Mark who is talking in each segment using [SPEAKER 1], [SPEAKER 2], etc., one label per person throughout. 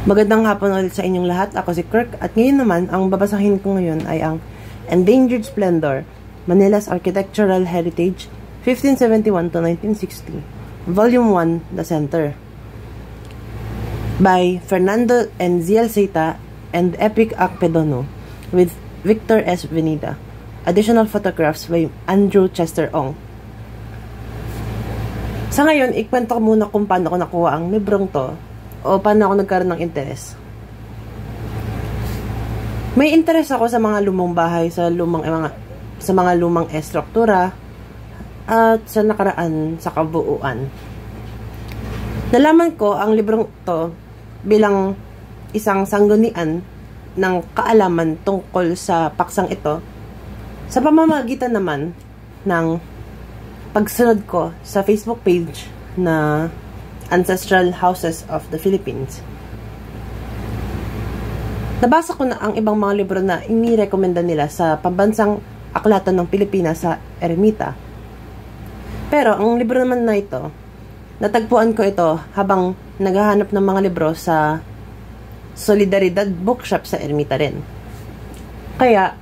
[SPEAKER 1] Magandang hapon ulit sa inyong lahat. Ako si Kirk at ngayon naman, ang babasahin ko ngayon ay ang Endangered Splendor, Manila's Architectural Heritage, 1571 to 1960, Volume 1, The Center, by Fernando Enziel Zeta and Epic Akpedono, with Victor S. Venida. Additional photographs by Andrew Chester Ong. Sa ngayon, ikwento ko muna kung paano ko nakuha ang librong to o paano ako nagkaroon ng interes. May interes ako sa mga lumang bahay, sa mga lumang estruktura at sa nakaraan sa kabuuan. Nalaman ko ang librong to bilang isang sanggunian ng kaalaman tungkol sa paksang ito sa pamamagitan naman ng pagsunod ko sa Facebook page na Ancestral Houses of the Philippines. Nabasa ko na ang ibang mga libro na inirekomenda nila sa pambansang aklatan ng Pilipinas sa Ermita. Pero ang libro naman na ito, natagpuan ko ito habang naghahanap ng mga libro sa Solidaridad Bookshop sa Ermita rin. Kaya,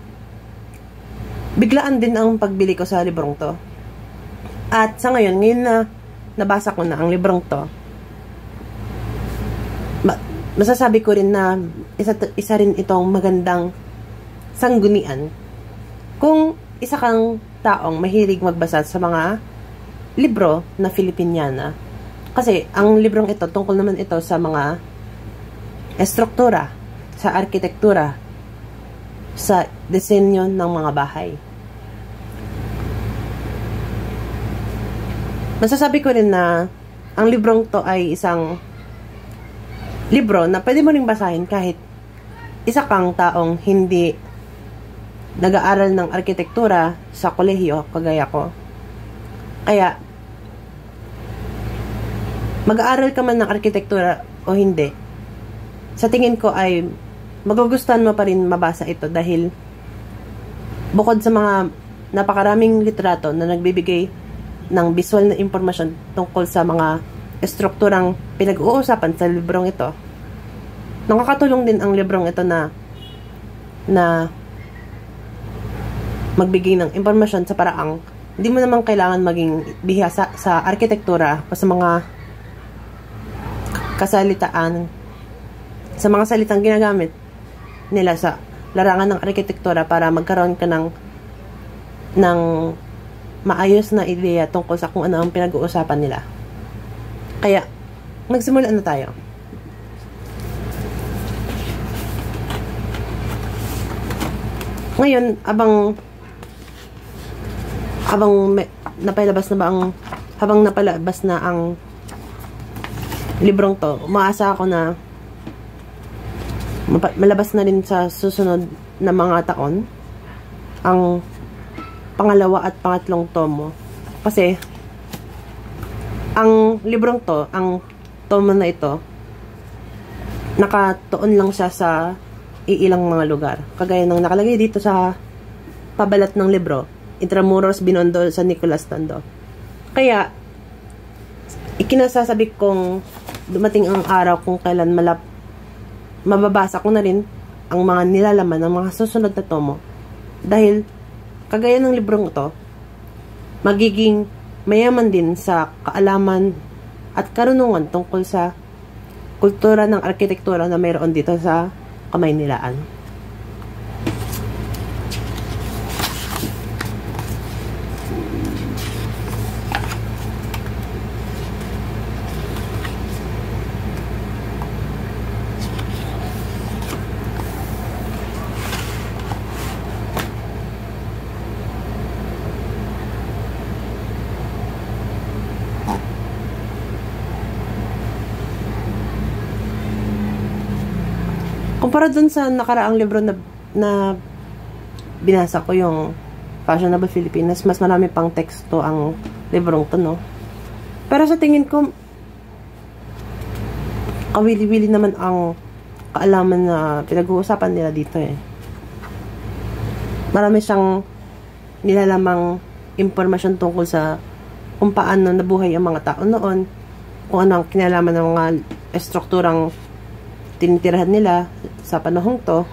[SPEAKER 1] biglaan din ang pagbili ko sa librong to. At sa ngayon na nabasa ko na ang librong to, masasabi ko rin na isa rin itong magandang sanggunian kung isa kang taong mahilig magbasa sa mga libro na Filipiniana. Kasi ang librong ito, tungkol naman ito sa mga estruktura, sa arkitektura, sa disenyo ng mga bahay. Masasabi ko rin na ang librong to ay isang libro na pwede mo ring basahin kahit isa kang taong hindi nag-aaral ng arkitektura sa kolehiyo kagaya ko. Kaya, mag-aaral ka man ng arkitektura o hindi, sa tingin ko ay magugustuhan mo pa rin mabasa ito dahil bukod sa mga napakaraming litrato na nagbibigay ng visual na impormasyon tungkol sa mga estrukturang pinag-uusapan sa librong ito, nakakatulong din ang librong ito na magbigay ng impormasyon sa paraang hindi mo naman kailangan maging bihasa sa arkitektura o sa mga kasalitaan, sa mga salitang ginagamit nila sa larangan ng arkitektura para magkaroon ka ng maayos na ideya tungkol sa kung ano ang pinag-uusapan nila. Kaya, magsimula na tayo. Ngayon, habang napalabas na ang librong to, umaasa ako na malabas na rin sa susunod na mga taon ang pangalawa at pangatlong tomo. Kasi, ang librong to, ang tomo na ito, nakatuon lang siya sa iilang mga lugar. Kagaya ng nakalagay dito sa pabalat ng libro, Intramuros, Binondo, San Nicolas, Tondo. Kaya, ikinasasabi kong dumating ang araw kung kailan mababasa ko na rin ang mga nilalaman ng mga susunod na tomo. Dahil, kagaya ng librong ito, magiging mayaman din sa kaalaman at karunungan tungkol sa kultura ng arkitektura na mayroon dito sa Kamaynilaan. Kumpara dun sa nakaraang libro na binasa ko, yung Fashionable Filipinas, mas marami pang teksto ang librong to, no? Pero sa tingin ko, kawili-wili naman ang kaalaman na pinag-uusapan nila dito eh. Marami siyang nilalamang impormasyon tungkol sa kung paano nabuhay ang mga tao noon, kung ano ang kinalaman ng mga estrukturang tinitirahan nila sa panahong to,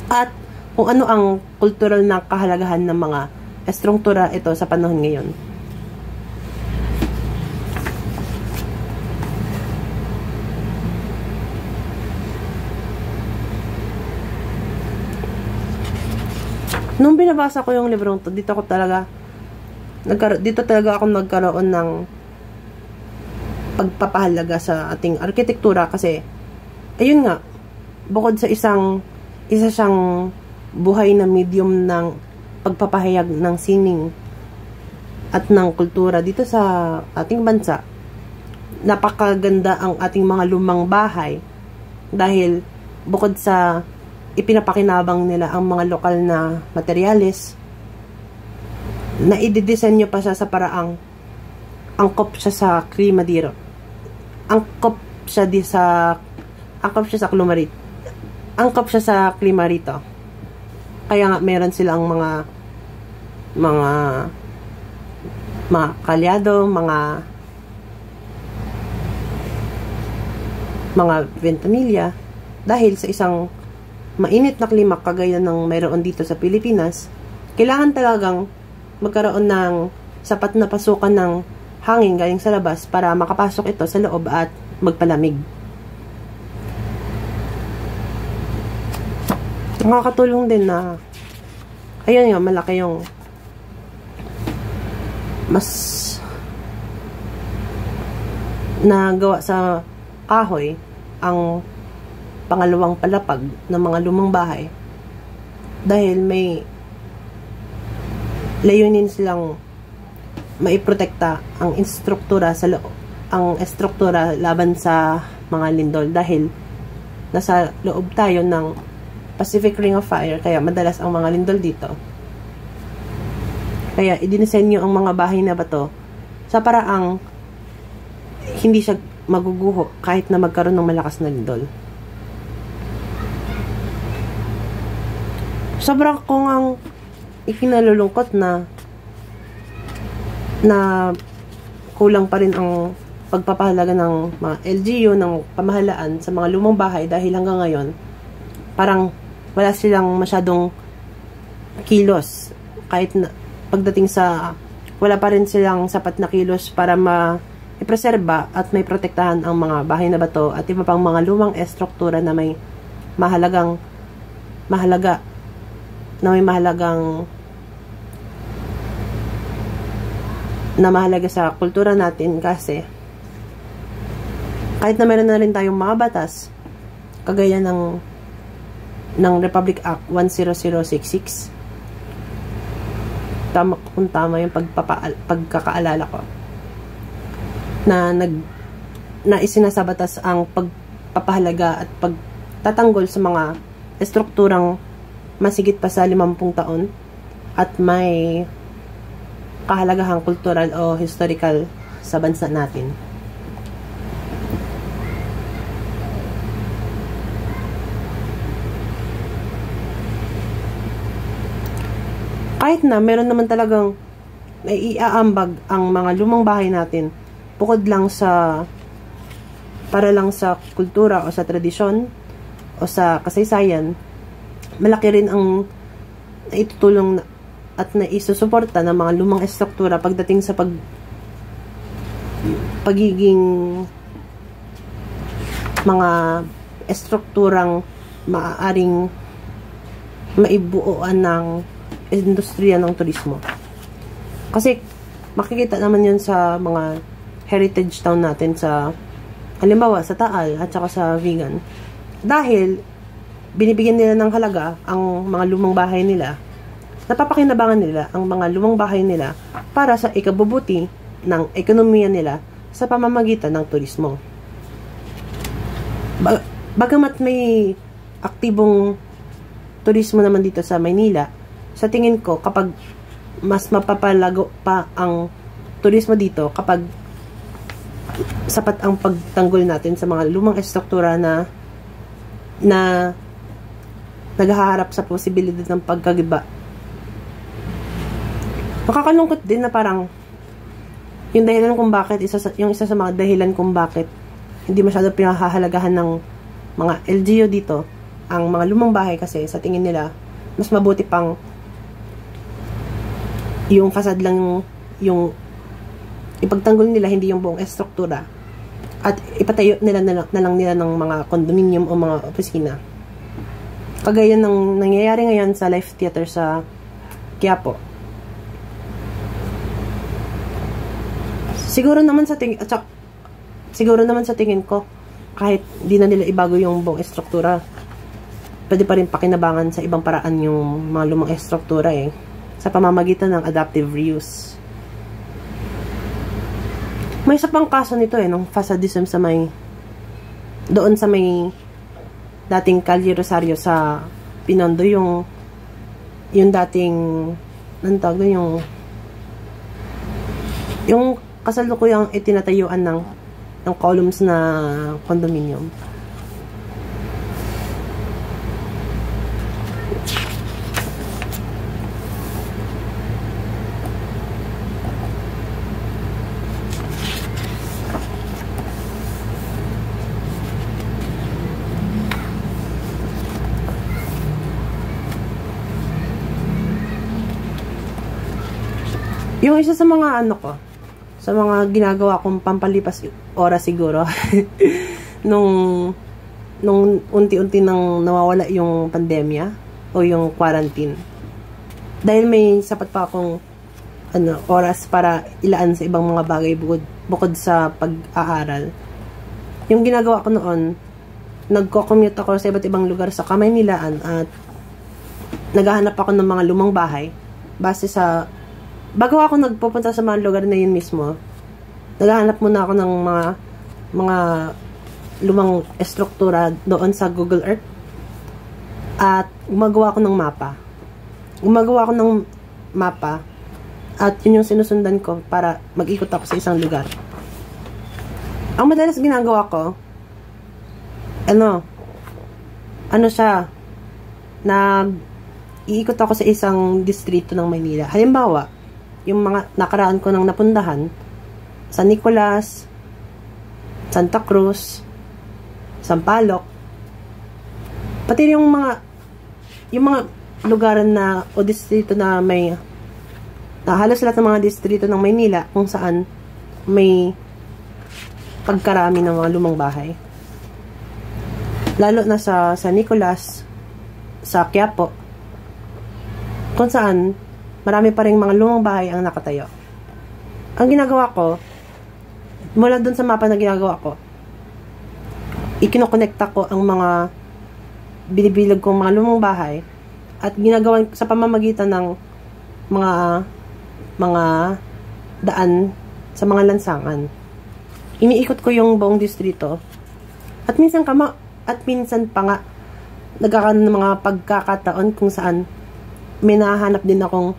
[SPEAKER 1] at kung ano ang kultural na kahalagahan ng mga estruktura ito sa panahon ngayon. Nung binabasa ko yung librong to, dito talaga ako nagkaroon ng pagpapahalaga sa ating arkitektura, kasi ayun nga, bukod sa isa siyang buhay na medium ng pagpapahayag ng sining at ng kultura dito sa ating bansa. Napakaganda ang ating mga lumang bahay dahil bukod sa ipinapakinabang nila ang mga lokal na materyales, na i-disenyo pa siya sa paraang angkop siya sa klimadiro. Angkop siya sa klumarit. Angkop siya sa klima rito. Kaya nga meron silang mga kalyado, mga ventanilla, dahil sa isang mainit na klima kagaya ng mayroon dito sa Pilipinas, kailangan talagang magkaroon ng sapat na pasukan ng hangin galing sa labas para makapasok ito sa loob at magpalamig. Nakakatulong din na ayun nga, malaki yung mas nagawa sa kahoy ang pangalawang palapag ng mga lumang bahay, dahil may layunin silang maiprotekta ang estruktura laban sa mga lindol, dahil nasa loob tayo ng Pacific Ring of Fire, kaya madalas ang mga lindol dito. Kaya idinisenyo ang mga bahay na bato sa paraang hindi siya maguguho kahit na magkaroon ng malakas na lindol. Sobrang kong ang ikinalulungkot na kulang pa rin ang pagpapahalaga ng mga LGU, ng pamahalaan sa mga lumang bahay, dahil hanggang ngayon parang wala silang masyadong kilos, kahit na pagdating sa wala pa rin silang sapat na kilos para i-preserba at may protektahan ang mga bahay na bato at iba pang mga lumang estruktura na may mahalagang mahalaga sa kultura natin, kasi kahit na meron na rin tayong mga batas kagaya ng Republic Act 10066, kung tama yung pagkakaalala ko, na isinasabatas ang pagpapahalaga at pagtatanggol sa mga estrukturang masigit pa sa 50 taon at may kahalagahang kultural o historical sa bansa natin. Kahit na meron naman talagang naiaambag ang mga lumang bahay natin, bukod lang para lang sa kultura o sa tradisyon o sa kasaysayan, malaki rin ang naitutulong at naisusuporta ng mga lumang estruktura pagdating sa pagiging mga estrukturang maaaring maibuuan ng industriya ng turismo. Kasi makikita naman yun sa mga heritage town natin, sa halimbawa sa Taal at saka sa Vigan, dahil binibigyan nila ng halaga ang mga lumang bahay nila, napapakinabangan nila ang mga lumang bahay nila para sa ikabubuti ng ekonomiya nila sa pamamagitan ng turismo. Bagamat may aktibong turismo naman dito sa Maynila, sa tingin ko, kapag mas mapapalago pa ang turismo dito, kapag sapat ang pagtanggol natin sa mga lumang estruktura na naghaharap sa posibilidad ng pagkagiba. Makakalungkot din na parang yung dahilan kung bakit, yung isa sa mga dahilan kung bakit hindi masyado pinahahalagahan ng mga LGU dito, ang mga lumang bahay kasi sa tingin nila, mas mabuti pang yung facade lang yung ipagtanggol nila, hindi yung buong estruktura. At ipatayo nila na lang nila ng mga condominium o mga opisina. Kagaya ng nangyayari ngayon sa Life Theater sa Quiapo. Siguro naman sa tingin ko, kahit di na nila ibago yung buong estruktura, pwede pa rin pakinabangan sa ibang paraan yung mga lumang estruktura sa pamamagitan ng adaptive reuse. May isa pang kaso nito ng facadism doon sa may dating Calle Rosario sa Pinondo, yung dating yung kasalukuyang itinatayuan ng columns na condominium. Yung isa sa mga sa mga ginagawa kong pampalipas oras siguro, nung unti-unti nang nawawala yung pandemya o yung quarantine. Dahil may sapat pa akong oras para ilaan sa ibang mga bagay bukod sa pag-aaral. Yung ginagawa ko noon, nagko-commute ako sa iba't ibang lugar sa Kamaynilaan at naghahanap ako ng mga lumang bahay base sa bago ako nagpupunta sa mga lugar na yun mismo, naghahanap muna ako ng mga lumang estruktura doon sa Google Earth at gumagawa ako ng mapa at yun yung sinusundan ko para mag-ikot ako sa isang lugar. Ang madalas ginagawa ko, iikot ako sa isang distrito ng Maynila. Halimbawa, yung mga nakaraan ko nang napuntahan, San Nicolas, Santa Cruz, Sampaloc, pati yung mga lugaran o distrito na halos lahat ng mga distrito ng Maynila kung saan may pagkarami ng mga lumang bahay. Lalo na sa San Nicolas, sa Quiapo, kung saan marami pa rin mga lumang bahay ang nakatayo. Ang ginagawa ko, mula dun sa mapa na ginagawa ko, ikinokonekta ko ang mga binibilag kong mga lumang bahay at ginagawa sa pamamagitan ng mga daan sa mga lansangan. Iniikot ko yung buong distrito at minsan pa nga nagkakaroon ng mga pagkakataon kung saan may nahahanap din akong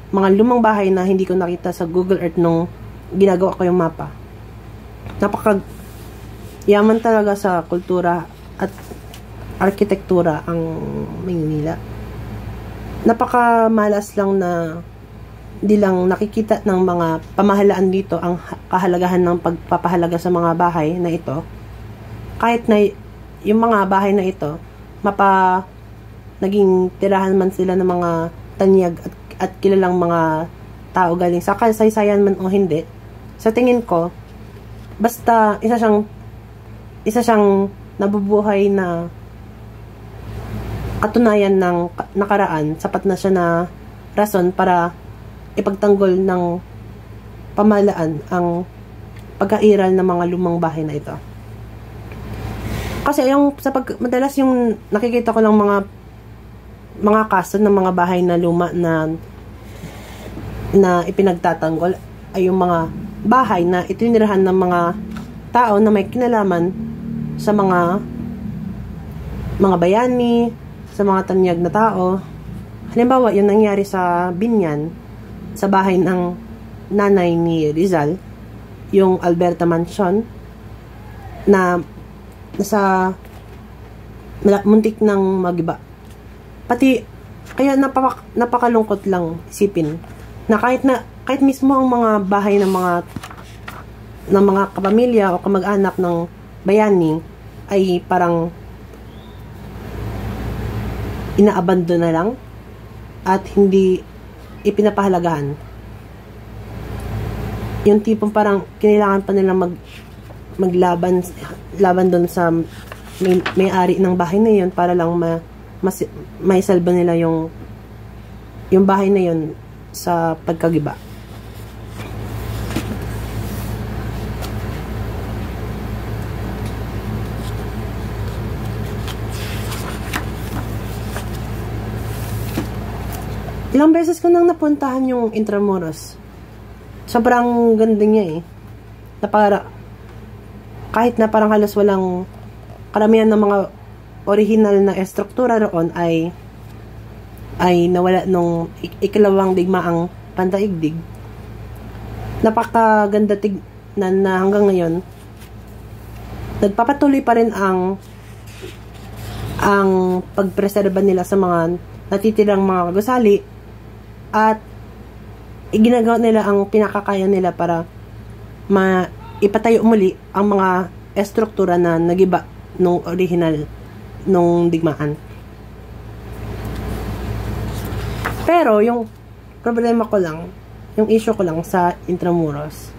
[SPEAKER 1] mga lumang bahay na hindi ko nakita sa Google Earth nung ginagawa ko yung mapa. Yaman talaga sa kultura at arkitektura ang Maynila. Napakamalas lang na hindi lang nakikita ng mga pamahalaan dito ang kahalagahan ng pagpapahalaga sa mga bahay na ito. Kahit na yung mga bahay na ito, naging tirahan man sila ng mga tanyag at kilalang mga tao galing sa kasaysayan man o hindi, sa tingin ko, basta isa siyang nabubuhay na katunayan ng nakaraan, sapat na siya na rason para ipagtanggol ng pamahalaan ang pagkairal ng mga lumang bahay na ito. Kasi madalas yung nakikita ko lang mga kaso ng mga bahay na luma na ipinagtatanggol ay yung mga bahay na itinirahan ng mga tao na may kinalaman sa mga bayani, sa mga tanyag na tao. Halimbawa, yung nangyari sa Binyan, sa bahay ng nanay ni Rizal, yung Alberta Mansion, na nasa muntik ng magiba. Kaya napakalungkot lang isipin na kahit mismo ang mga bahay ng mga kapamilya o kamag-anak ng bayani ay parang inaabandon na lang at hindi ipinapahalagahan. Yung tipong parang kailangan pa nila maglaban doon sa may-ari ng bahay na yun para lang maisalba nila yung bahay na yun sa pagkagiba. Ilang beses ko nang napuntahan yung Intramuros. Sobrang ganda niya eh. Kahit na parang halos walang karamihan ng mga original na estruktura roon ay nawala nung ikalawang digmaang pandaigdig. Napakaganda tignan na hanggang ngayon. Nagpapatuloy pa rin ang pagpreserba nila sa mga natitirang mga gusali at ginagawa nila ang pinakakaya nila para ipatayo muli ang mga estruktura na nagiba nung original nung digmaan. Pero yung problema ko lang, yung issue ko lang sa Intramuros,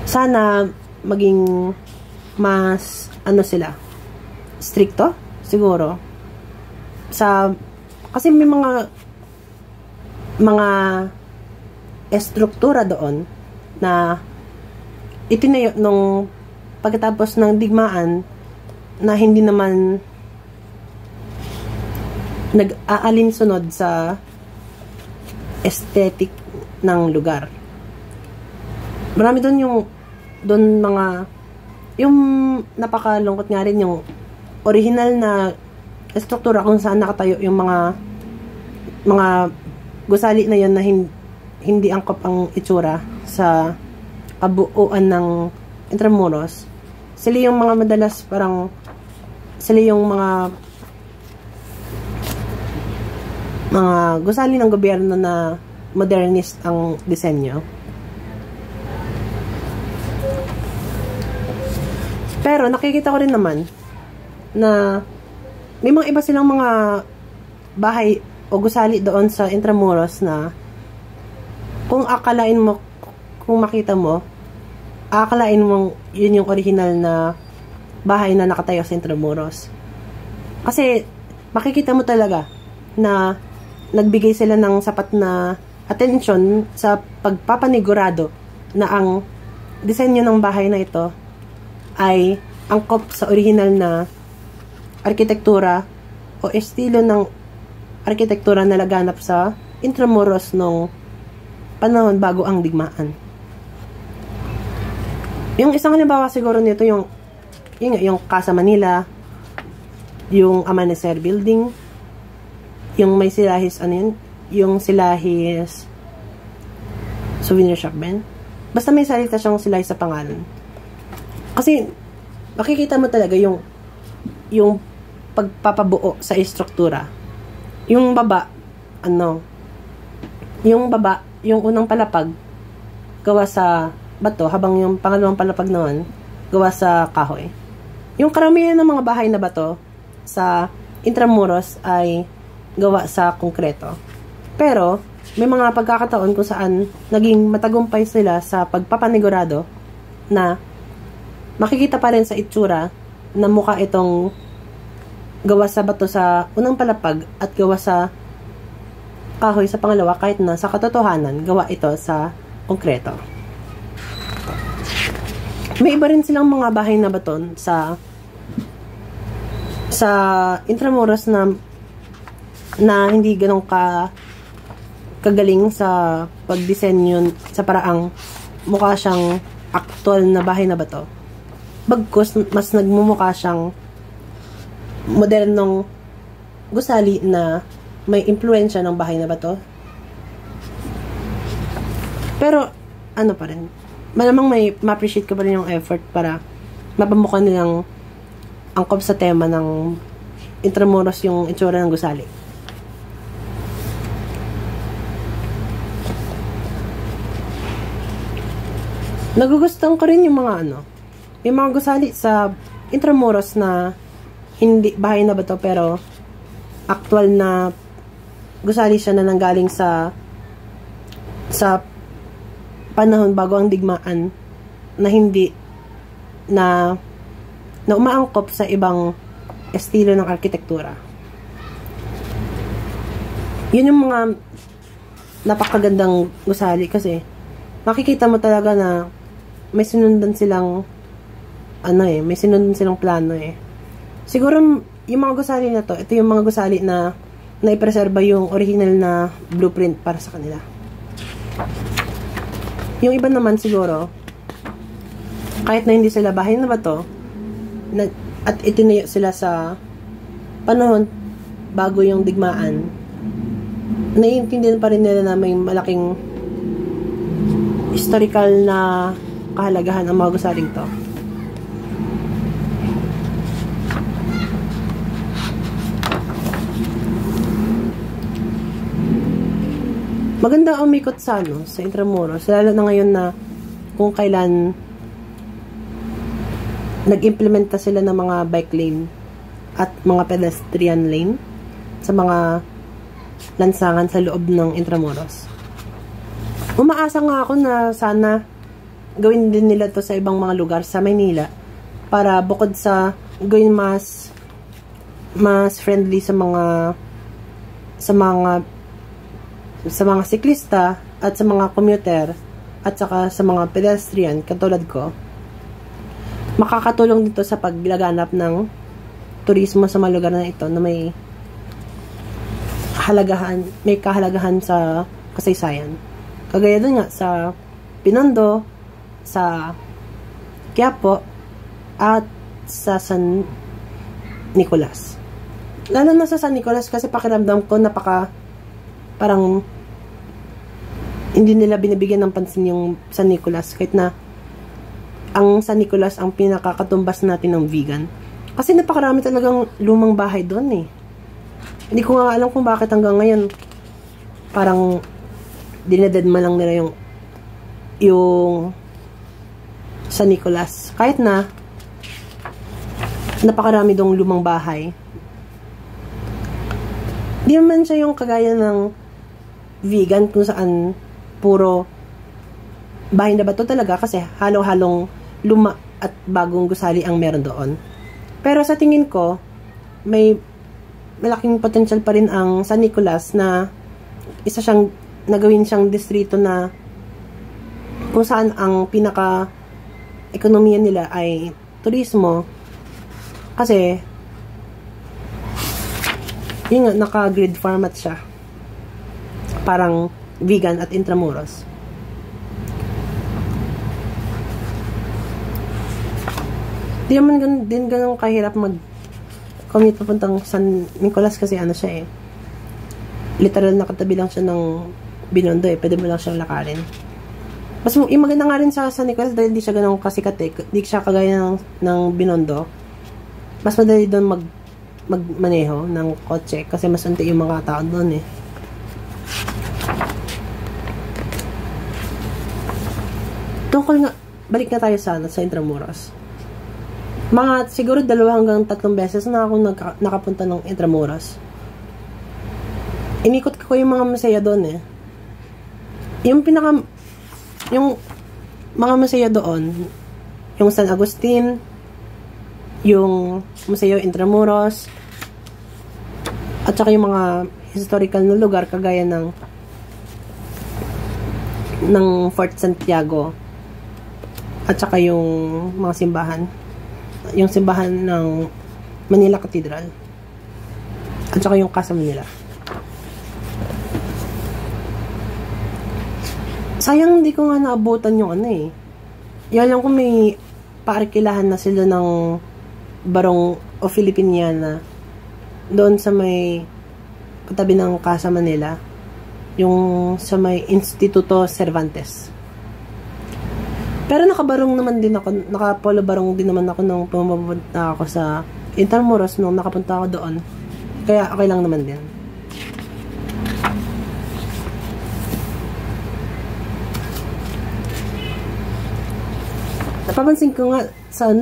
[SPEAKER 1] sana maging mas sila stricto siguro kasi may mga estruktura doon na itinayo nung pagkatapos ng digmaan na hindi naman nag-aalinsunod sa aesthetic ng lugar. Marami doon yung napakalungkot nga rin yung original na estruktura kung saan nakatayo yung mga gusali na yun na hindi angkop ang itsura sa kabuuan ng Intramuros. Sila yung mga madalas sila yung mga gusali ng gobyerno na modernist ang disenyo. Pero nakikita ko rin naman na may mga iba silang mga bahay o gusali doon sa Intramuros na kung makita mo, akalain mo yun yung original na bahay na nakatayo sa Intramuros. Kasi makikita mo talaga na nagbigay sila ng sapat na atensyon sa pagpapanigurado na ang disenyo ng bahay na ito ay angkop sa original na arkitektura o estilo ng arkitektura na laganap sa Intramuros nung panahon bago ang digmaan. Yung isang halimbawa siguro nito yung Casa Manila, yung Amanecer Building, yung may Silahis yung Silahis souvenir shop ben. Basta may salita siyang Silahis sa pangalan. Kasi makikita mo talaga yung pagpapabuo sa estruktura. Yung baba, yung unang palapag gawa sa bato, habang yung pangalawang palapag naman gawa sa kahoy. Yung karamihan ng mga bahay na bato sa Intramuros ay gawa sa konkreto. Pero may mga pagkakataon kung saan naging matagumpay sila sa pagpapanigurado na makikita pa rin sa itsura na mukha itong gawa sa bato sa unang palapag at gawa sa kahoy sa pangalawa, kahit na sa katotohanan gawa ito sa konkreto. May iba rin silang mga bahay na baton sa Intramuros na hindi ganun kagaling sa pagdisenyo sa paraang mukha siyang aktual na bahay na bato. Bagkus mas nagmumukha siyang modernong gusali na may impluensya ng bahay na bato. Pero pa rin, malamang may ma-appreciate ko pa rin yung effort para mapamukha nilang angkop sa tema ng Intramuros yung itsura ng gusali. Nagugustuhan ko rin yung yung mga gusali sa Intramuros na hindi bahay na bato pero actual na gusali siya na nanggaling sa panahon bago ang digmaan, na hindi na umaangkop sa ibang estilo ng arkitektura. Yun yung mga napakagandang gusali kasi makikita mo talaga na may sinundan silang may sinundan silang plano eh. Siguro yung mga gusali na to, ito yung mga gusali na naipreserba yung original na blueprint para sa kanila. Yung iba naman siguro, kahit na hindi sila bahay na bato, at itinayo sila sa panahon bago yung digmaan, naiintindihan pa rin nila na may malaking historical na kahalagahan ang mga gusaling to. Maganda umikot sa Intramuros, lalo na ngayon na kung kailan nag-implementa sila ng mga bike lane at mga pedestrian lane sa mga lansangan sa loob ng Intramuros. Umaasa nga ako na sana gawin din nila to sa ibang mga lugar sa Maynila para bukod sa gawin mas friendly sa mga siklista at sa mga commuter at saka sa mga pedestrian katulad ko, makakatulong dito sa paglaganap ng turismo sa mga lugar na ito na may kahalagahan sa kasaysayan. Kagaya doon nga sa Binondo, sa Quiapo, at sa San Nicolas. Lalo na sa San Nicolas kasi pakiramdam ko parang hindi nila binibigyan ng pansin yung San Nicolas, kahit na ang San Nicolas ang pinakakatumbas natin ng vegan. Kasi napakarami talagang lumang bahay doon eh. Hindi ko nga alam kung bakit hanggang ngayon parang dinededma lang nila yung San Nicolas. Kahit na napakarami dong lumang bahay. Di naman siya yung kagaya ng vegan kung saan puro bahay na bato talaga kasi halo-halong luma at bagong gusali ang meron doon. Pero sa tingin ko, may malaking potential pa rin ang San Nicolas na nagawin siyang distrito na kung saan ang pinaka-ekonomiya nila ay turismo. Kasi yun nga, naka-grid format siya. Parang vegan at Intramuros. Di naman din ganun kahirap mag-commute papuntang San Nicolas kasi siya eh. Literal nakatabi lang siya ng Binondo eh. Pwede mo lang siyang lakarin. Mas yung maganda nga rin sa San Nicolas dahil di siya ganun kasikat eh. Di siya kagaya ng Binondo. Mas madali doon magmaneho ng kotse kasi mas unti yung mga tao doon eh. Tungkol nga, balik na tayo sa Intramuros. Mga siguro 2 hanggang 3 beses na ako nakapunta ng Intramuros. Inikot ko yung mga museo doon eh. Yung mga museo doon, yung San Agustin, yung Museo Intramuros, at saka yung mga historical na lugar kagaya ng Fort Santiago, at saka yung mga simbahan, yung simbahan ng Manila Cathedral, at saka yung Casa Manila. Sayang hindi ko nga naabutan yung Yan lang kung may paarkilahan na sila ng Barong o Filipiniana doon sa may katabi ng Casa Manila, yung sa may Instituto Cervantes. Pero nakabarong naman din ako, nakapolo barong din naman ako nung pumunta ako sa Intramuros nung nakapunta ako doon. Kaya okay lang naman din. Napapansin ko nga sa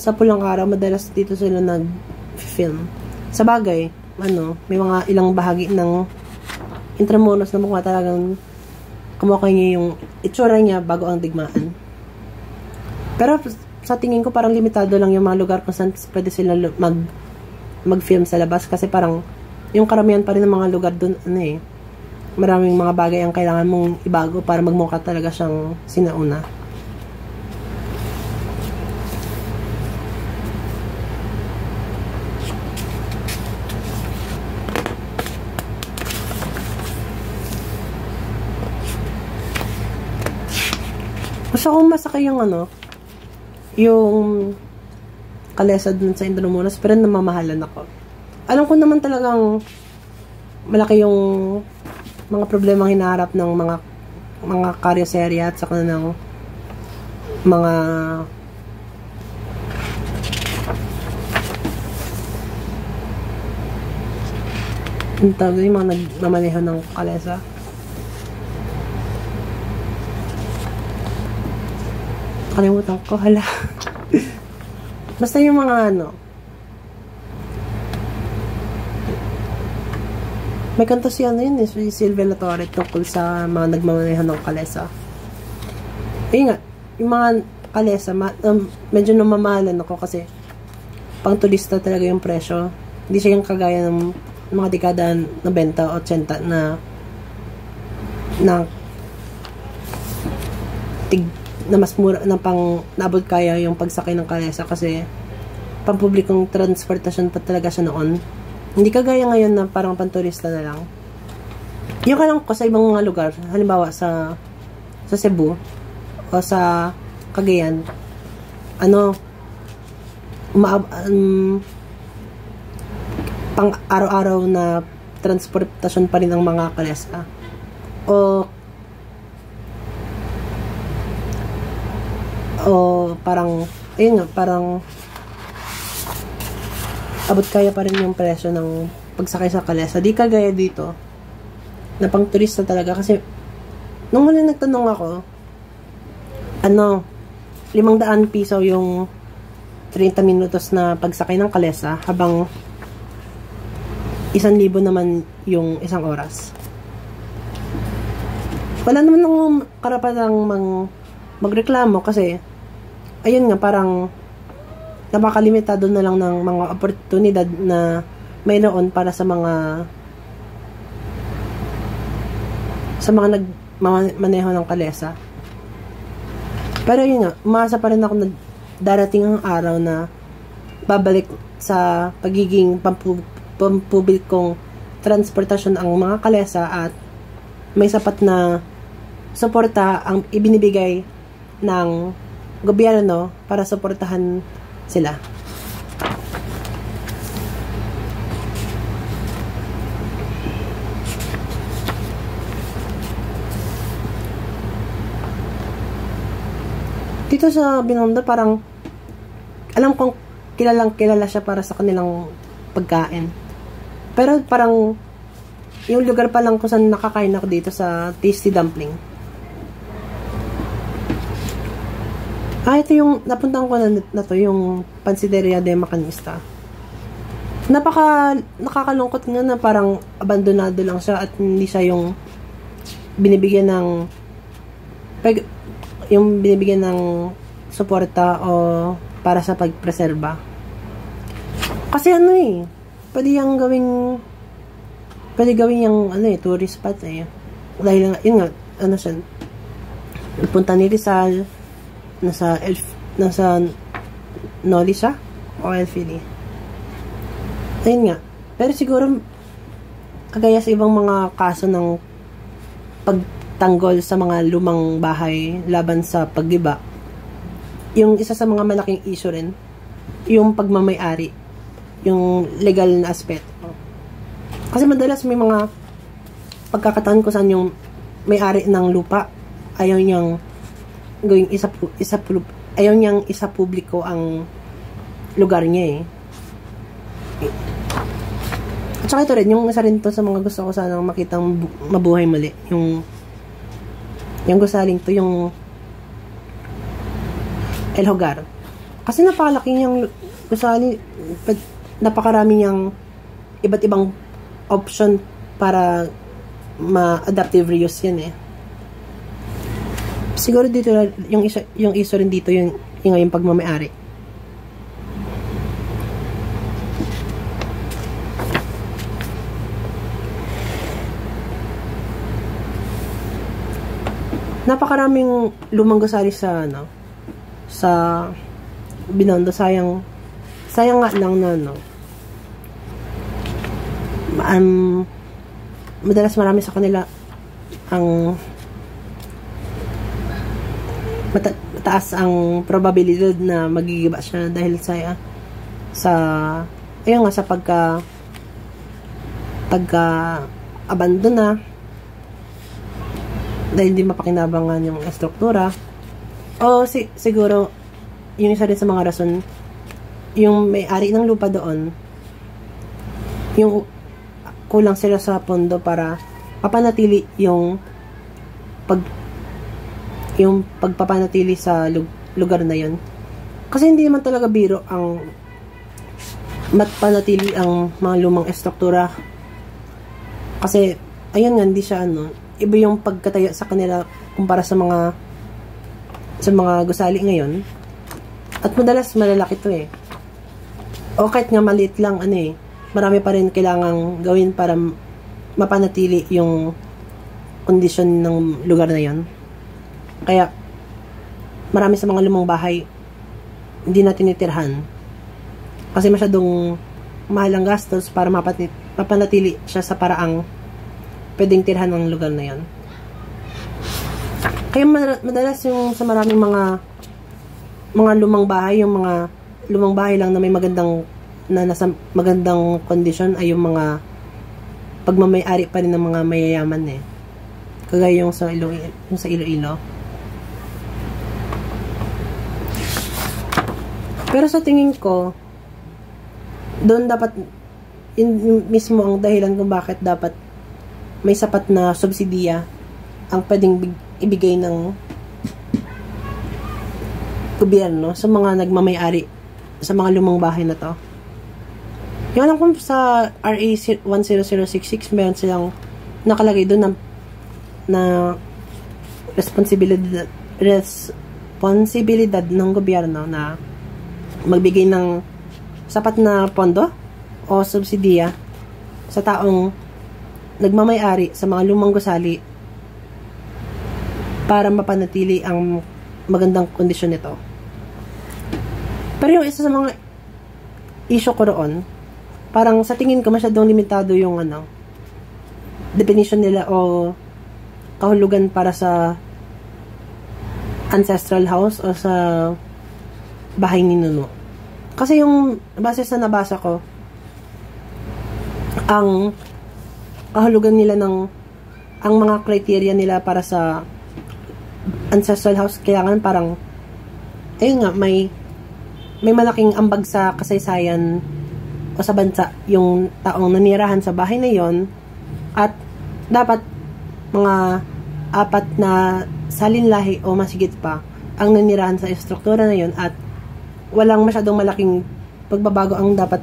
[SPEAKER 1] sa Pulang Araw, madalas dito sila nag-film. Sa bagay, may mga ilang bahagi ng Intramuros na mukha talagang kumukha niya yung itsura niya bago ang digmaan. Pero sa tingin ko parang limitado lang yung mga lugar kung saan pwede sila mag-film sa labas kasi parang yung karamihan pa rin ng mga lugar dun, maraming mga bagay ang kailangan mong ibago para magmukha talaga siyang sinauna. Gusto kong masakay yung yung kalesa dun sa Intramuros, pero namamahalan ako. Alam ko naman talagang malaki yung mga problemang hinaharap ng mga karyoserya at saka ng mga yung mga nagmamaneho ng kalesa. Kalimutan ko, hala. Basta yung mga may kanta si si Silvia Latore tungkol sa mga nagmamaneho ng kalesa. Nga, yung mga kalesa, medyo namamahalan ako kasi pang turista talaga yung presyo. Hindi siya yung kagaya ng mga dekada 90 o 80 na mas mura na pang naabot kaya yung pagsakay ng kalesa kasi pampublikong transportasyon pa talaga siya noon. Hindi kagaya ngayon na parang panturista na lang. Yung ka lang ko sa ibang mga lugar, halimbawa sa Cebu o sa Cagayan, pang araw-araw na transportasyon pa rin ang mga kalesa. O parang parang abot kaya pa rin yung presyo ng pagsakay sa kalesa. Di kagaya dito na pang turista talaga kasi nung huli nagtanong ako 500 piso yung 30 minutos na pagsakay ng kalesa habang 1,000 naman yung isang oras. Wala naman akong karapatang magreklamo kasi ayun nga, parang napakalimitado na lang ng mga oportunidad na mayroon para sa mga nagmaneho ng kalesa. Pero yun nga, umasa pa rin ako na darating ang araw na babalik sa pagiging pampublikong transportasyon ang mga kalesa at may sapat na suporta ang ibinibigay ng gobyerno para suportahan sila. Dito sa Binondo parang alam kong kilala siya para sa kanilang pagkain. Pero parang yung lugar pa lang kung saan nakakain ako dito sa Tasty Dumpling. Ito yung napuntahan ko na to, yung Pansideria de Macanista. Nakakalungkot nga na parang abandonado lang siya at hindi siya yung binibigyan ng suporta o para sa pagpreserba. Kasi pwede gawing yung tourist spot dahil yun nga, siya punta ni Rizal, nasa Noli siya o Elfili. Ayun nga. Pero siguro kagaya sa ibang mga kaso ng pagtanggol sa mga lumang bahay laban sa paggiba, yung isa sa mga malaking issue rin yung pagmamay-ari, yung legal na aspeto. Kasi madalas may mga pagkakataon ko saan yung may-ari ng lupa ayaw niyang gawing ayaw niyang isa publiko ang lugar niya At saka ito rin, yung isa rin to sa mga gusto ko sanang makitang mabuhay muli. Yung gusaling to, yung El Hogar. Kasi napakalaki niyang gusali, napakarami niyang iba't ibang option para ma-adaptive reuse yan eh. Siguro dito yung iso rin dito yung pagmamay-ari. Napakaraming lumang gusali sa Binondo. Sayang nga lang na madalas marami sa kanila ang mataas ang probabilidad na magigiba siya dahil sa pagka-abandon na, dahil hindi mapakinabangan yung estruktura, o siguro yung isa rin sa mga rason, yung may-ari ng lupa doon, yung kulang sila sa pondo para mapanatili yung pagpapanatili sa lugar na yun. Kasi hindi naman talaga biro ang mapanatili ang mga lumang estruktura. Kasi ayun nga, hindi siya iba yung pagkatayo sa kanila kumpara sa mga gusali ngayon. At madalas malalaki to eh. O kahit nga maliit lang, marami pa rin kailangang gawin para mapanatili yung kondisyon ng lugar na yon. Kaya marami sa mga lumang bahay hindi na tinitirhan kasi masyadong mahal ang gastos para mapanatili siya sa paraang pwedeng tirhan ng lugar na yon. Kaya madalas yung sa maraming mga lumang bahay, yung mga lumang bahay lang na may nasa magandang kondisyon ay yung mga pagmamay-ari pa rin ng mga mayayaman eh. Kagaya yung sa Iloilo. Pero sa tingin ko, doon dapat mismo ang dahilan kung bakit dapat may sapat na subsidiya ang pwedeng ibigay ng gobyerno sa mga nagmamay-ari sa mga lumang bahay na to. Yung alam ko sa RA 10066 meron silang nakalagay doon na responsibilidad ng gobyerno na magbigay ng sapat na pondo o subsidiya sa taong nagmamay-ari sa mga lumang gusali para mapanatili ang magandang kondisyon nito. Pero yung isa sa mga issue ko roon, parang sa tingin ko masyadong limitado yung definition nila o kahulugan para sa ancestral house o sa bahay ni Nuno. Kasi yung base sa nabasa ko, ang kahulugan nila ang mga criteria nila para sa ancestral house, kailangan parang ayun nga, may malaking ambag sa kasaysayan o sa bansa yung taong nanirahan sa bahay na yon, at dapat mga 4 na salinlahi o masigit pa ang nanirahan sa estruktura na yon, at walang masyadong malaking pagbabago ang dapat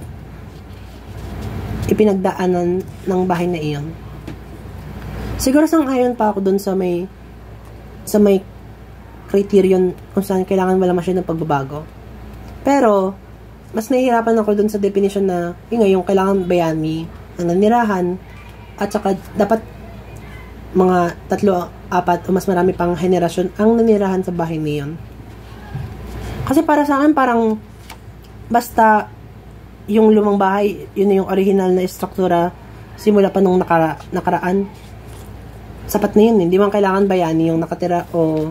[SPEAKER 1] ipinagdaanan ng bahay na iyon. Siguro sang-ayon pa ako dun sa may criterion kung saan kailangan wala masyadong pagbabago. Pero mas nahihirapan ako dun sa definition na yung kailangan bayani ang nanirahan, at saka dapat mga 3, 4 o mas marami pang henerasyon ang nanirahan sa bahay niyon. Kasi para sa akin parang basta yung lumang bahay, yun yung original na estruktura simula pa nung nakaraan, sapat na yun. Hindi man kailangan bayani yung nakatira o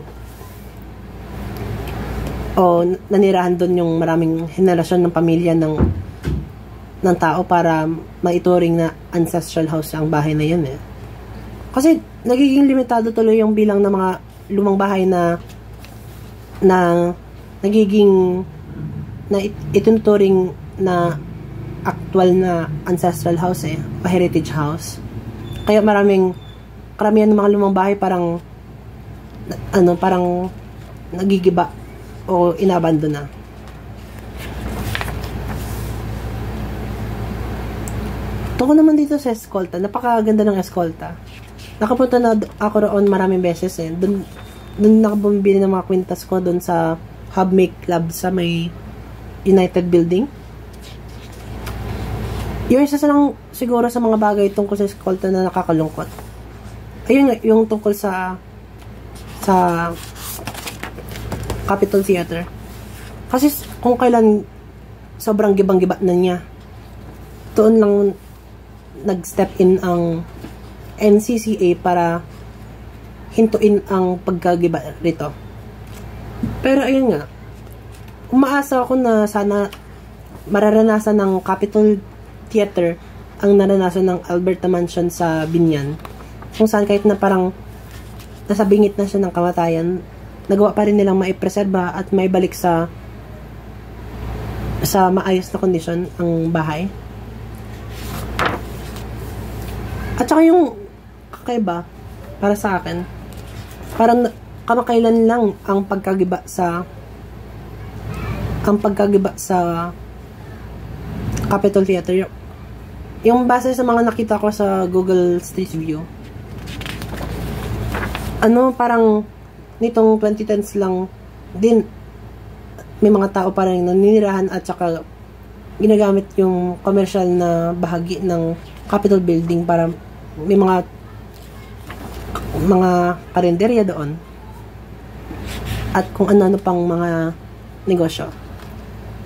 [SPEAKER 1] nanirahan doon yung maraming henerasyon ng pamilya ng tao para maituring na ancestral house ang bahay na yun eh. Kasi nagiging limitado tuloy yung bilang ng mga lumang bahay na nagiging na ituturing na actual na ancestral house o heritage house. Kaya karamihan ng mga lumang bahay parang nagigiba o inabandon na. Tungkol naman dito sa Escolta, napakaganda ng Escolta. Nakapunta na ako roon maraming beses eh. Doon nakabumili ng mga kwintas ko doon sa Hub Make Club sa may United Building. Yung isa lang siguro sa mga bagay tungkol sa Escolta na nakakalungkot. Ayun nga, yung tungkol sa Capitol Theater. Kasi kung kailan sobrang gibang-giba na niya, doon lang nag-step in ang NCCA para hintuin ang pagkagiba rito. Pero ayun nga, umaasa ako na sana mararanasan ng Capitol Theater ang naranasan ng Alberta Mansion sa Binyan. Kung saan kahit na parang nasa bingit na siya ng kamatayan, nagawa pa rin nilang maipreserba at maibalik sa maayos na kondisyon ang bahay. At saka yung kakaiba para sa akin, parang kamakailan lang ang pagkagiba sa Capitol Theater. Yung base sa mga nakita ko sa Google Street View, parang nitong 2010s lang din may mga tao parang naninirahan at saka ginagamit yung commercial na bahagi ng Capitol Building para may mga karinderya doon at kung ano-ano pang mga negosyo.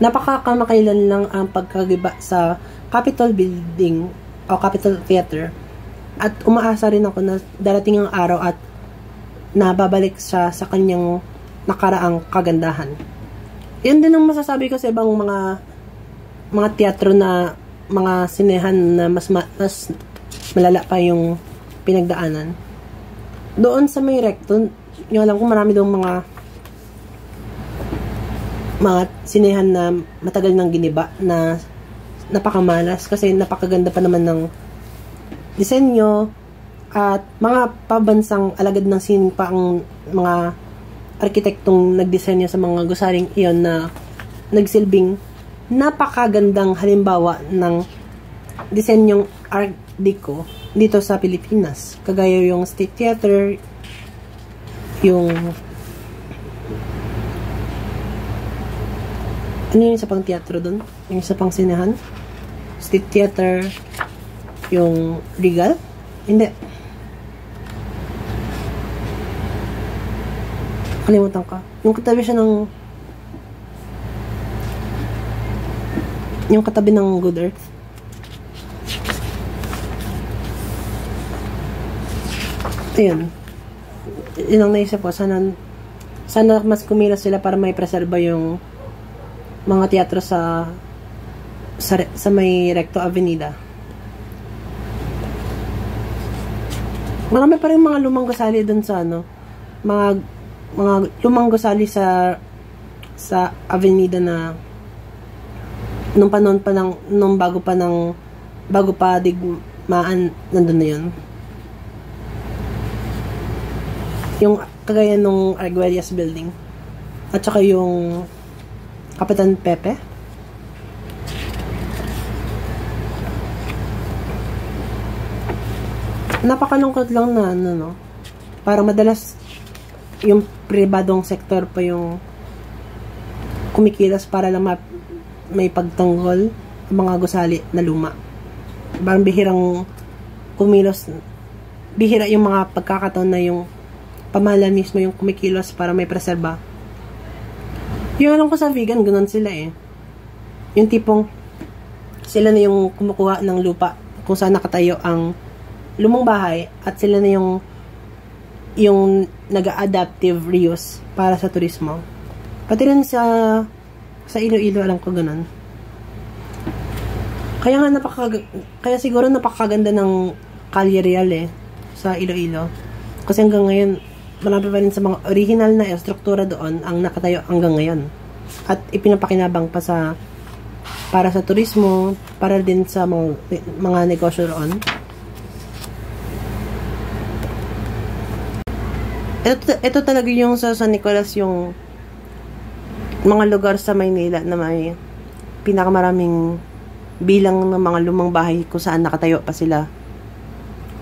[SPEAKER 1] Napakamakailan lang ang pagkagiba sa Capitol Building o Capitol Theater at umaasa rin ako na darating ang araw at nababalik siya sa kanyang nakaraang kagandahan. Yan din ang masasabi ko sa ibang mga teatro na mga sinehan na mas malala pa yung pinagdaanan. Doon sa may recto, yung alam ko marami doon mga sinehan na matagal nang giniba na napakamalas kasi napakaganda pa naman ng disenyo at mga pabansang alagad ng sining pa ang mga arkitektong nagdisenyo sa mga gusaring iyon na nagsilbing napakagandang halimbawa ng disenyong Art Deco dito sa Pilipinas. Kagaya yung State Theater, yung yung isa pang teatro dun? Yung isa pang sinehan? State Theater, yung Regal? Hindi. Kalimutan ka. Yung katabi siya ng Good Earth. Ayun. Yun ang naisip ko. Sana mas kumilos sila para may preserba yung mga teatro sa may Recto Avenida. Marami pa rin mga lumang gusali dun sa mga lumang gusali sa Avenida na nung panahon pa bago pa digmaan, nandun na yun. Yung kagaya nung Arguelles Building at saka yung Kapitan Pepe. Napakalungkot lang na parang madalas yung pribadong sektor pa yung kumikilos para lang may pagtanggol ang mga gusali na luma. Parang bihira yung mga pagkakataon na yung pamahalaan mismo yung kumikilos para may preserba. Yung alam ko sa vegan, ganun sila eh. Yung tipong sila na yung kumukuha ng lupa kung saan nakatayo ang lumang bahay at sila na yung nag-adaptive reuse para sa turismo. Pati rin sa Iloilo, alam ko ganun. Kaya siguro napakaganda ng Calle Real sa Iloilo. Kasi hanggang ngayon, marami pa rin sa mga original na estruktura doon ang nakatayo hanggang ngayon. At ipinapakinabang pa para sa turismo, para din sa mga negosyo roon. Ito talaga yung sa San Nicolas, yung mga lugar sa Maynila na may pinakamaraming bilang ng mga lumang bahay kung saan nakatayo pa sila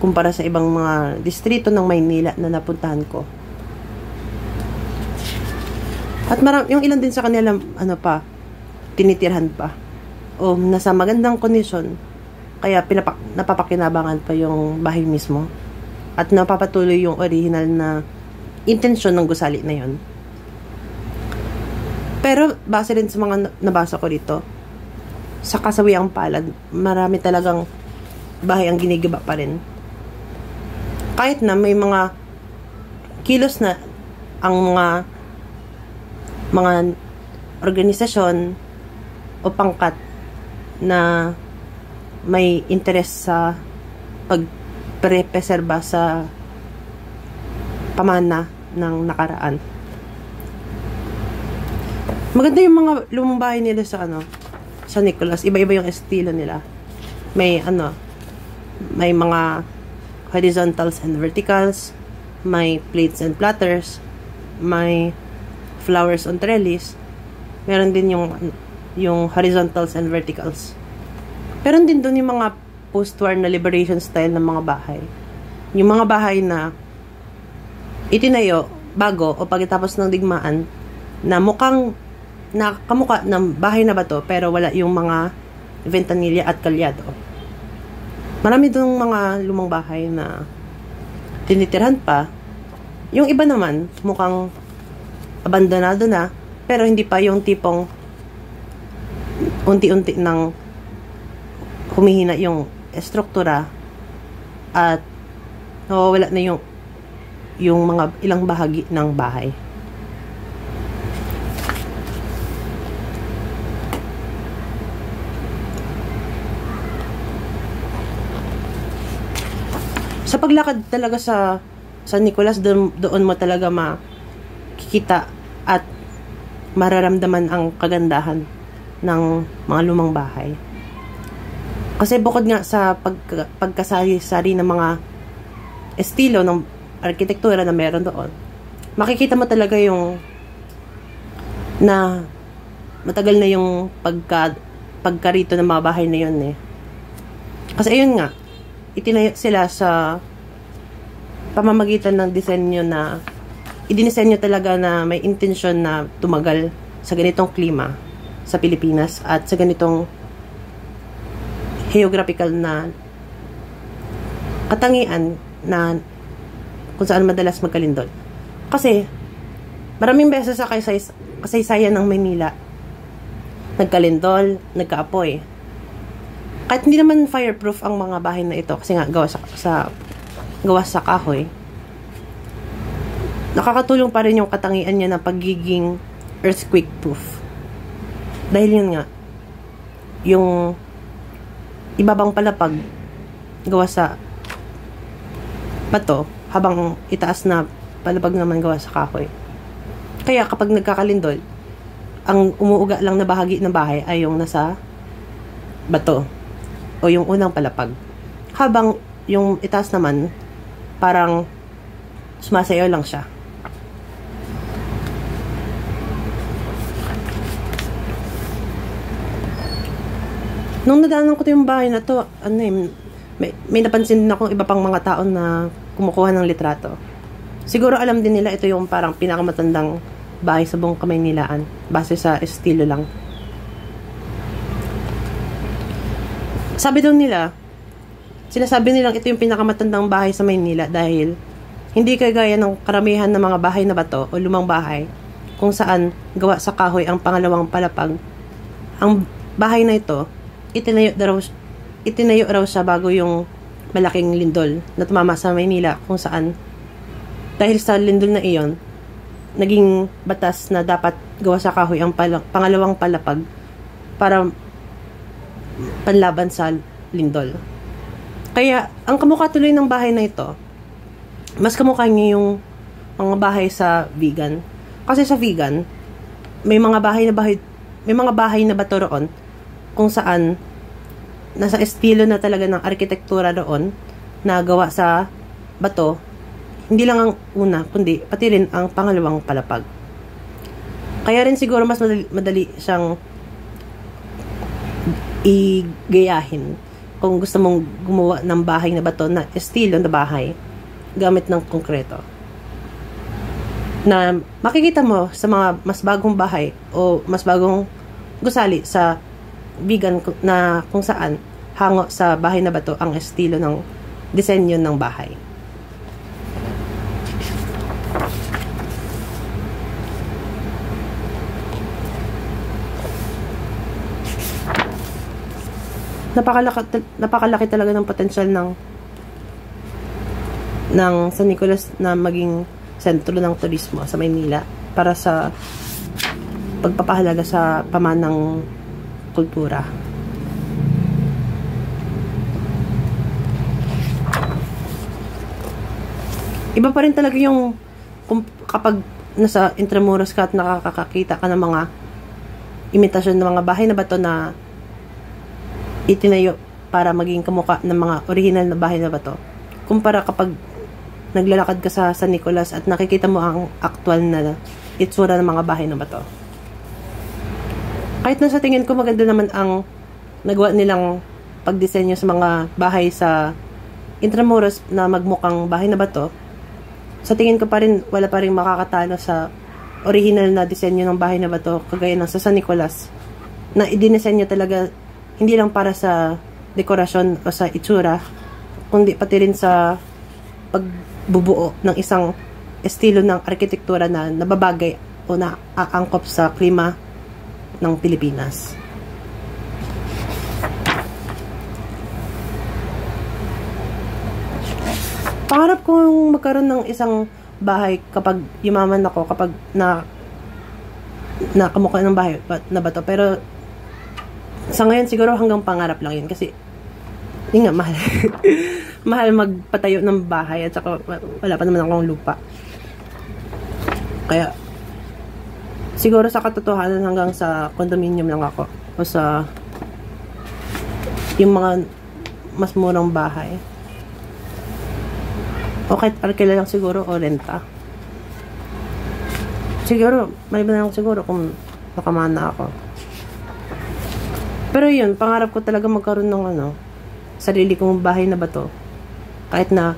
[SPEAKER 1] kumpara sa ibang mga distrito ng Maynila na napuntahan ko. At yung ilan din sa kanila, tinitirhan pa. O nasa magandang kondisyon, kaya napapakinabangan pa yung bahay mismo. At napapatuloy yung original na intensyon ng gusali na yon. Pero, base rin sa mga nabasa ko dito, sa kasawiang palad, marami talagang bahay ang ginigiba pa rin. Kahit na may mga kilos na ang mga organisasyon o pangkat na may interes sa pagpreserba sa pamana ng nakaraan. Maganda yung mga lumang bahay nila sa Nicolas. Iba-iba yung estilo nila. May mga horizontals and verticals, may plates and platters, may flowers on trellis. Meron din yung horizontals and verticals. Meron din doon yung mga post-war na liberation style ng mga bahay. Yung mga bahay na itinayo bago o pagkatapos ng digmaan na mukhang kamukha ng bahay na bato pero wala yung mga ventanilla at kalyado. Marami doon mga lumang bahay na tinitirhan pa. Yung iba naman mukhang abandonado na pero hindi pa yung tipong unti-unti nang humihina yung estruktura at nawawala na yung mga ilang bahagi ng bahay. Sa paglakad talaga sa Nicolas, doon mo talaga makikita at mararamdaman ang kagandahan ng mga lumang bahay. Kasi bukod nga sa pagkasari-sari ng mga estilo ng arkitektura na meron doon, makikita mo talaga yung na matagal na yung pagkarito ng mga bahay na yun eh. Kasi ayun nga, itinayo sila sa pamamagitan ng disenyo na idinisenyo talaga na may intensyon na tumagal sa ganitong klima sa Pilipinas at sa ganitong geographical na katangian na kung saan madalas magkalindol. Kasi maraming beses sa kasaysayan ng Maynila nagkalindol, nagkaapoy. Kahit hindi naman fireproof ang mga bahay na ito kasi nga gawa sa kahoy, nakakatulong pa rin yung katangian niya na pagiging earthquake proof. Dahil yun nga, yung ibabang palapag gawa sa bato habang itaas na palapag naman gawa sa kahoy. Kaya kapag nagkakalindol, ang umuuga lang na bahagi ng bahay ay yung nasa bato o yung unang palapag. Habang yung itaas naman, parang sumasayaw lang siya. Nung nadaanan ko yung bahay na to, may napansin din akong iba pang mga tao na kumukuha ng litrato. Siguro alam din nila ito yung parang pinakamatandang bahay sa buong Kamaynilaan, base sa estilo lang. Sinasabi nilang ito yung pinakamatandang bahay sa Maynila dahil hindi kagaya ng karamihan ng mga bahay na bato o lumang bahay kung saan gawa sa kahoy ang pangalawang palapag. Ang bahay na ito, itinayo raw siya bago yung malaking lindol na tumama sa Maynila kung saan dahil sa lindol na iyon, naging batas na dapat gawa sa kahoy ang pangalawang palapag para panlaban sa lindol. Kaya, ang kamukha tuloy ng bahay na ito, mas kamukha niya yung mga bahay sa vegan. Kasi sa vegan, may mga bahay na bato roon kung saan nasa estilo na talaga ng arkitektura roon na gawa sa bato. Hindi lang ang una, kundi pati rin ang pangalawang palapag. Kaya rin siguro mas madali siyang igayahin kung gusto mong gumawa ng bahay na bato na estilo na bahay gamit ng konkreto. Na makikita mo sa mga mas bagong bahay o mas bagong gusali sa vegan na kung saan hango sa bahay na bato ang estilo ng disenyo ng bahay. Napakalaki talaga ng potensyal ng San Nicolas na maging sentro ng turismo sa Maynila para sa pagpapahalaga sa pamanang kultura. Iba pa rin talaga yung kapag nasa Intramuros ka at nakakakita ka ng mga imitasyon ng mga bahay na bato na itinayo para maging kamukha ng mga original na bahay na bato. Kumpara kapag naglalakad ka sa San Nicolas at nakikita mo ang actual na itsura ng mga bahay na bato. Kahit na sa tingin ko maganda naman ang nagawa nilang pagdisenyo sa mga bahay sa Intramuros na magmukhang bahay na bato, sa tingin ko pa rin wala pa rin makakatalo sa original na disenyo ng bahay na bato kagaya ng sa San Nicolas na idinisenyo talaga hindi lang para sa dekorasyon o sa itsura, kundi pati rin sa pagbubuo ng isang estilo ng arkitektura na nababagay o na aangkop sa klima ng Pilipinas. Pangarap kong magkaroon ng isang bahay kapag yumaman ako, kapag na kamukha ng bahay na bato. Pero sa ngayon siguro hanggang pangarap lang yun kasi hindi nga mahal. Mahal magpatayo ng bahay at saka wala pa naman akong lupa. Kaya siguro sa katotohanan hanggang sa condominium lang ako o sa yung mga mas murang bahay. O kahit arkila lang siguro o renta. Siguro, may iba na lang siguro kung nakamana ako. Pero yun, pangarap ko talaga magkaroon ng sarili kong bahay na bato. Kahit na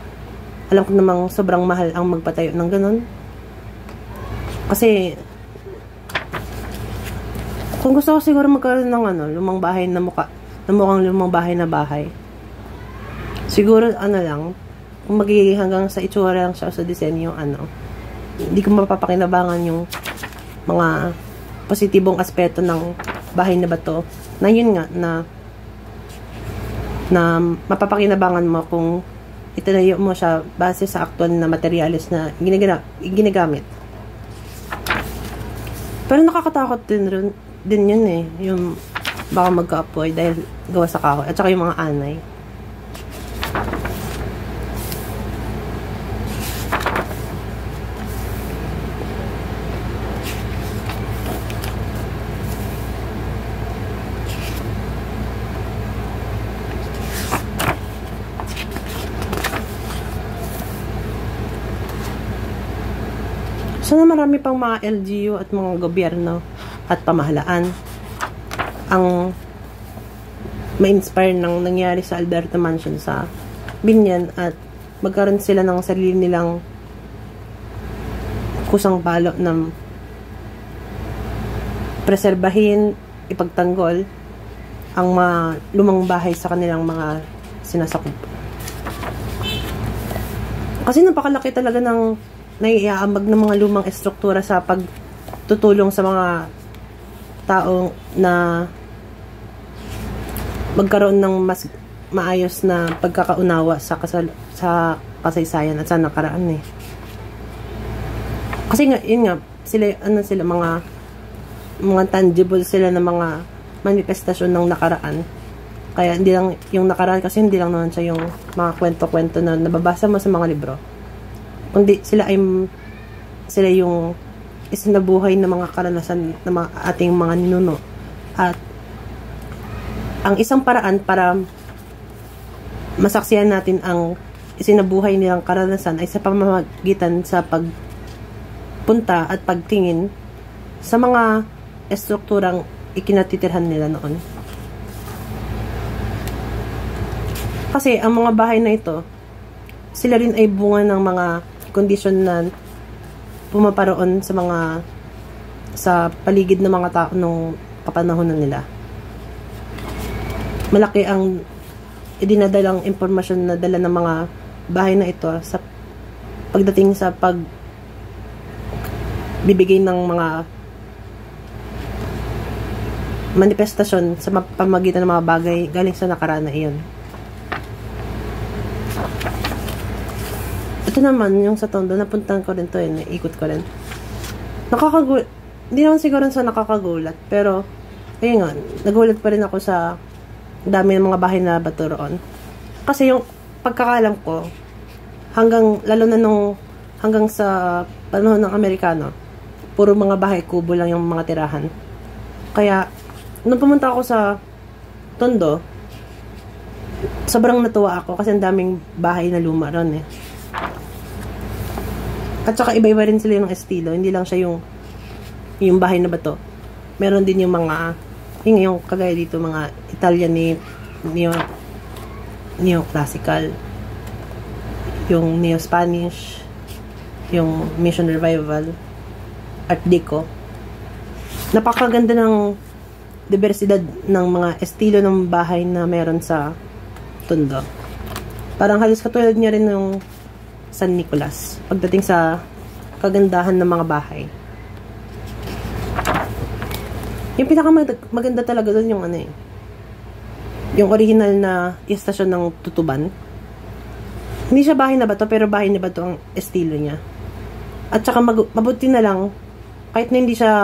[SPEAKER 1] alam ko namang sobrang mahal ang magpatayo ng ganun. Kasi kung gusto ko siguro magkaroon ng lumang bahay na mukhang lumang bahay na bahay. Siguro lang, kung magiging hanggang sa itsura lang siya sa disenyo, hindi ko mapapakinabangan yung mga positibong aspeto ng bahay na bato na yun nga na mapapakinabangan mo kung itinayo mo siya base sa actual na materials na ginagamit. Pero nakakatakot din yun yung baka magka-apoy dahil gawa sa kahoy at saka yung mga anay. Sana marami pang mga LGU at mga gobyerno at pamahalaan ang ma-inspire ng nangyari sa Alberta Mansion sa Binyan at magkaroon sila ng sarili nilang kusang balo ng preserbahin, ipagtanggol ang mga lumang bahay sa kanilang mga sinasakop. Kasi napakalaki talaga ng naiaambag ng mga lumang estruktura sa pagtutulong sa mga tao na magkaroon ng mas maayos na pagkakaunawa sa kasaysayan at sa nakaraan Kasi nga, yun nga, sila mga tangible sila ng mga manifestasyon ng nakaraan. Kaya hindi lang yung nakaraan kasi hindi lang naman siya yung mga kwento-kwento na nababasa mo sa mga libro. Kundi sila yung isinabuhay na mga karanasan ng mga ating mga ninuno. At ang isang paraan para masaksihan natin ang isinabuhay nilang karanasan ay sa pamamagitan sa pagpunta at pagtingin sa mga estrukturang ikinatitirhan nila noon. Kasi ang mga bahay na ito, sila rin ay bunga ng mga kondisyon na pumaparoon sa paligid ng mga tao nung kapanahonan nila. Malaki ang idinadalang impormasyon na dala ng mga bahay na ito sa pagdating sa pagbibigay ng mga manifestasyon sa pamagitan ng mga bagay galing sa nakaraan na iyon. Ito naman, yung sa Tondo, napuntahan ko rin to naikot ko rin. Hindi naman siguro sa nakakagulat, pero, ayun nga, nagulat pa rin ako sa dami ng mga bahay na bato roon. Kasi yung pagkakalam ko, hanggang sa panahon ng Amerikano, puro mga bahay, kubo lang yung mga tirahan. Kaya, nung pumunta ako sa Tondo, sobrang natuwa ako kasi ang daming bahay na luma ron At saka iba-iba rin sila yung estilo. Hindi lang siya yung bahay na bato. Meron din yung mga, yung kagaya dito, mga Italian neo-classical. Yung neo-Spanish. Yung Mission Revival. Art Deco. Napakaganda ng diversidad ng mga estilo ng bahay na meron sa Tondo. Parang halos katulad niya rin ng San Nicolas pagdating sa kagandahan ng mga bahay. Yung pinakamaganda talaga doon yung yung original na istasyon ng Tutuban. Hindi siya bahay na bato, pero bahay na bato ang estilo niya. At saka mabuti na lang kahit na hindi siya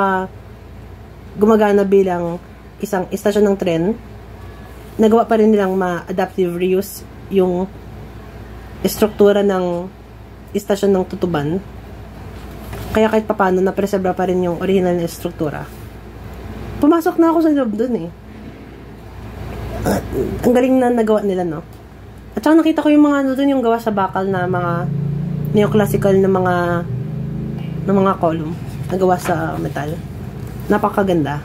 [SPEAKER 1] gumagana bilang isang istasyon ng tren, nagawa pa rin nilang ma-adaptive reuse yung struktura ng istasyon ng Tutuban. Kaya kahit papano na-preserve pa rin yung original na struktura. Pumasok na ako sa loob dun Ang galing na nagawa nila, no? At saka nakita ko yung mga dun yung gawa sa bakal na mga neoclassical na mga column na gawa sa metal. Napakaganda.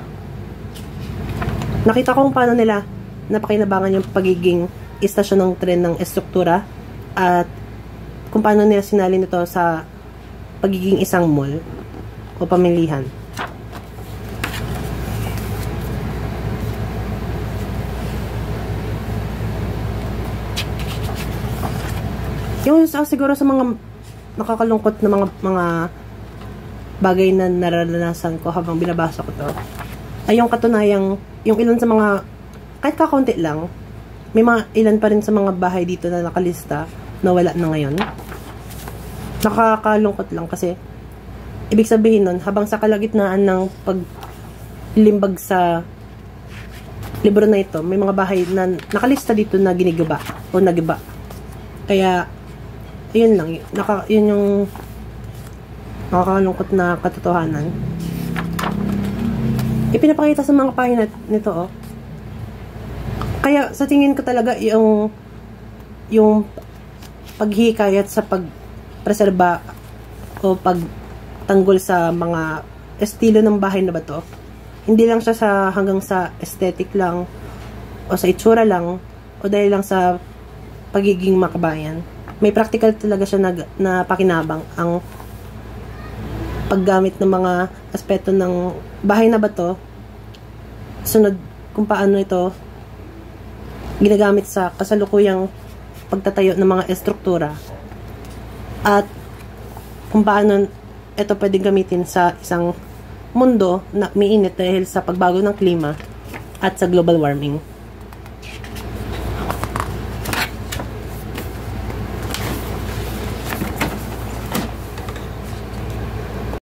[SPEAKER 1] Nakita ko kung paano nila napakinabangan yung pagiging istasyon ng tren ng estruktura at kung paano nila sinalin ito sa pagiging isang mall o pamilihan. Yung siguro sa mga nakakalungkot na mga bagay na naranasan ko habang binabasa ko to, ay yung katunayang, yung ilan sa mga, kahit kakaunti lang, may mga ilan pa rin sa mga bahay dito na nakalista na wala na ngayon. Nakakalungkot lang kasi ibig sabihin nun, habang sa kalagitnaan ng paglimbag sa libro na ito, may mga bahay na nakalista dito na ginigiba o nagiba. Kaya yun lang, yun yung nakakalungkot na katotohanan. Ipinapakita sa mga pahina nito Kaya sa tingin ko talaga yung paghihikayat sa pagpreserba o pagtanggol sa mga estilo ng bahay na bato, hindi lang siya hanggang sa aesthetic lang o sa itsura lang o dahil lang sa pagiging makabayan. May practical talaga siya na pakinabang ang paggamit ng mga aspeto ng bahay na bato, sunod kung paano ito ginagamit sa kasalukuyang pagtatayo ng mga estruktura at kung paano ito pwedeng gamitin sa isang mundo na umiinit dahil sa pagbago ng klima at sa global warming.